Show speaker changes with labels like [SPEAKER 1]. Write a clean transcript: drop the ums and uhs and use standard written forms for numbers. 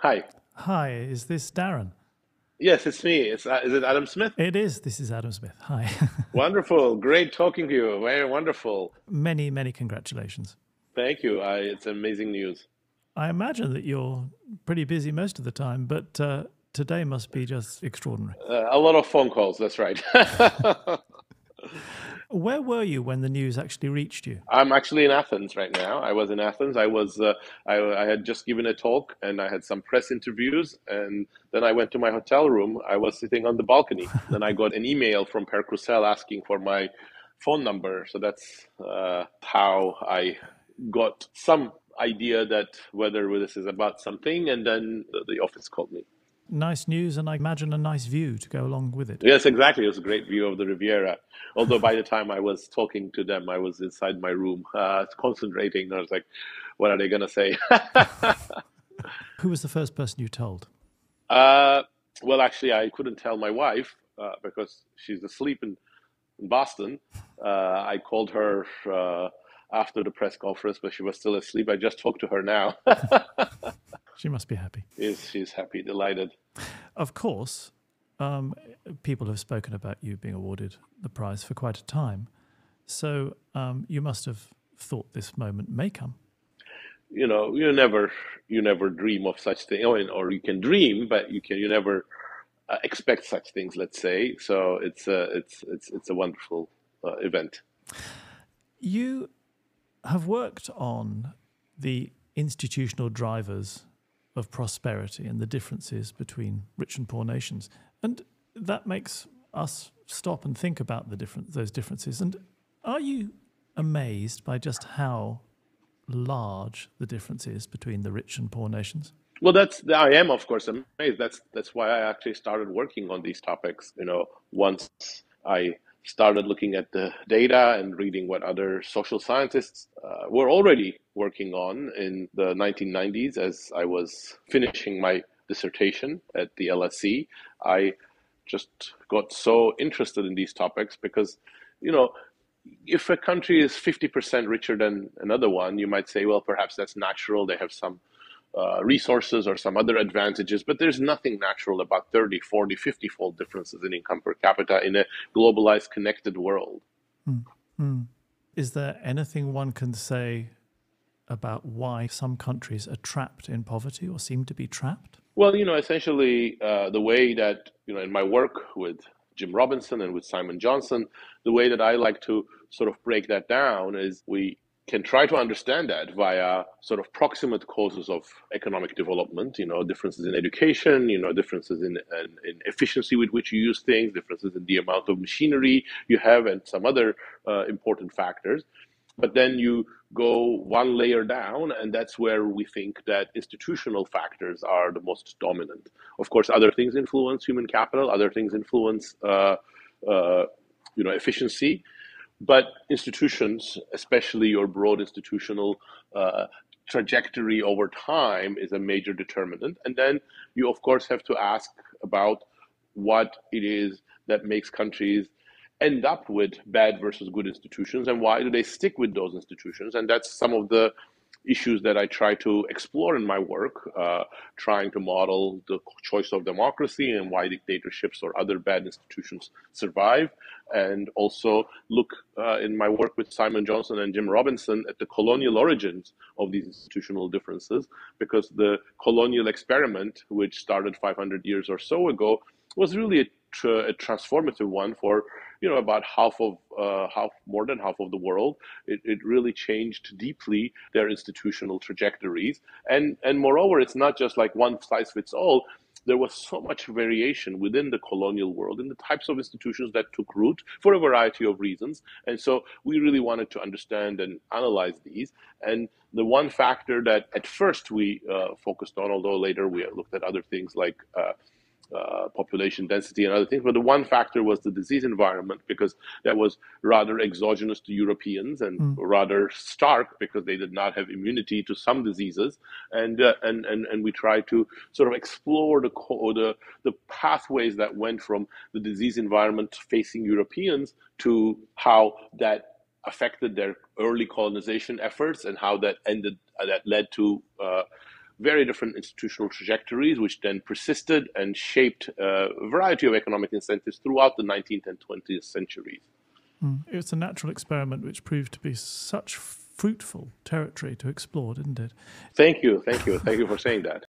[SPEAKER 1] Hi.
[SPEAKER 2] Hi, is this Daron?
[SPEAKER 1] Yes, it's me. Is it Adam Smith?
[SPEAKER 2] It is. This is Adam Smith. Hi.
[SPEAKER 1] Wonderful. Great talking to you. Very wonderful.
[SPEAKER 2] Many, many congratulations.
[SPEAKER 1] Thank you. It's amazing news.
[SPEAKER 2] I imagine that you're pretty busy most of the time, but today must be just extraordinary.
[SPEAKER 1] A lot of phone calls. That's right.
[SPEAKER 2] Where were you when the news actually reached you?
[SPEAKER 1] I'm actually in Athens right now. I was in Athens. I had just given a talk and I had some press interviews, and then I went to my hotel room. I was sitting on the balcony. Then I got an email from Per Crusell asking for my phone number. So that's how I got some idea that whether this is about something, and then the office called me.
[SPEAKER 2] Nice news, and I imagine a nice view to go along with it.
[SPEAKER 1] Yes, exactly. It was a great view of the Riviera. Although by the time I was talking to them, I was inside my room, concentrating. I was like, what are they going to say?
[SPEAKER 2] Who was the first person you told?
[SPEAKER 1] Well, actually, I couldn't tell my wife because she's asleep in Boston. I called her after the press conference, but she was still asleep. I just talked to her now.
[SPEAKER 2] She must be happy.
[SPEAKER 1] Yes, she's happy, delighted.
[SPEAKER 2] Of course, people have spoken about you being awarded the prize for quite a time. So you must have thought this moment may come.
[SPEAKER 1] You know, you never dream of such thing, or you can dream, but you never expect such things. Let's say so. It's a wonderful event.
[SPEAKER 2] You have worked on the institutional drivers of prosperity and the differences between rich and poor nations. And that makes us stop and think about those differences. And are you amazed by just how large the difference is between the rich and poor nations?
[SPEAKER 1] Well, I am, of course, amazed. That's why I actually started working on these topics. You know, once I started looking at the data and reading what other social scientists were already working on in the 1990s as I was finishing my dissertation at the LSE. I just got so interested in these topics because, you know, if a country is 50% richer than another one, you might say, well, perhaps that's natural. They have some resources or some other advantages, but there's nothing natural about 30, 40, 50-fold differences in income per capita in a globalized, connected world.
[SPEAKER 2] Is there anything one can say about why some countries are trapped in poverty or seem to be trapped?
[SPEAKER 1] Well, you know, essentially the way that, you know, in my work with Jim Robinson and with Simon Johnson, the way that I like to sort of break that down is we can try to understand that via sort of proximate causes of economic development, you know, differences in education, you know, differences in efficiency with which you use things, differences in the amount of machinery you have, and some other important factors. But then you go one layer down, and that's where we think that institutional factors are the most dominant. Of course, other things influence human capital, other things influence, efficiency. But institutions, especially your broad institutional trajectory over time, is a major determinant. And then you, of course, have to ask about what it is that makes countries end up with bad versus good institutions, and why do they stick with those institutions. And that's some of the issues that I try to explore in my work, trying to model the choice of democracy and why dictatorships or other bad institutions survive, and also look in my work with Simon Johnson and Jim Robinson at the colonial origins of these institutional differences, because the colonial experiment, which started 500 years or so ago, was really a transformative one for, you know, about more than half of the world. It really changed deeply their institutional trajectories. And moreover, it's not just like one size fits all. There was so much variation within the colonial world in the types of institutions that took root for a variety of reasons. And so we really wanted to understand and analyze these. And the one factor that at first we focused on, although later we looked at other things like population density and other things, but the one factor was the disease environment, because that was rather exogenous to Europeans and rather stark because they did not have immunity to some diseases, and we tried to sort of explore the pathways that went from the disease environment facing Europeans to how that affected their early colonization efforts and how that led to very different institutional trajectories, which then persisted and shaped a variety of economic incentives throughout the 19th and 20th centuries.
[SPEAKER 2] It was a natural experiment which proved to be such fruitful territory to explore, didn't it?
[SPEAKER 1] Thank you for saying that.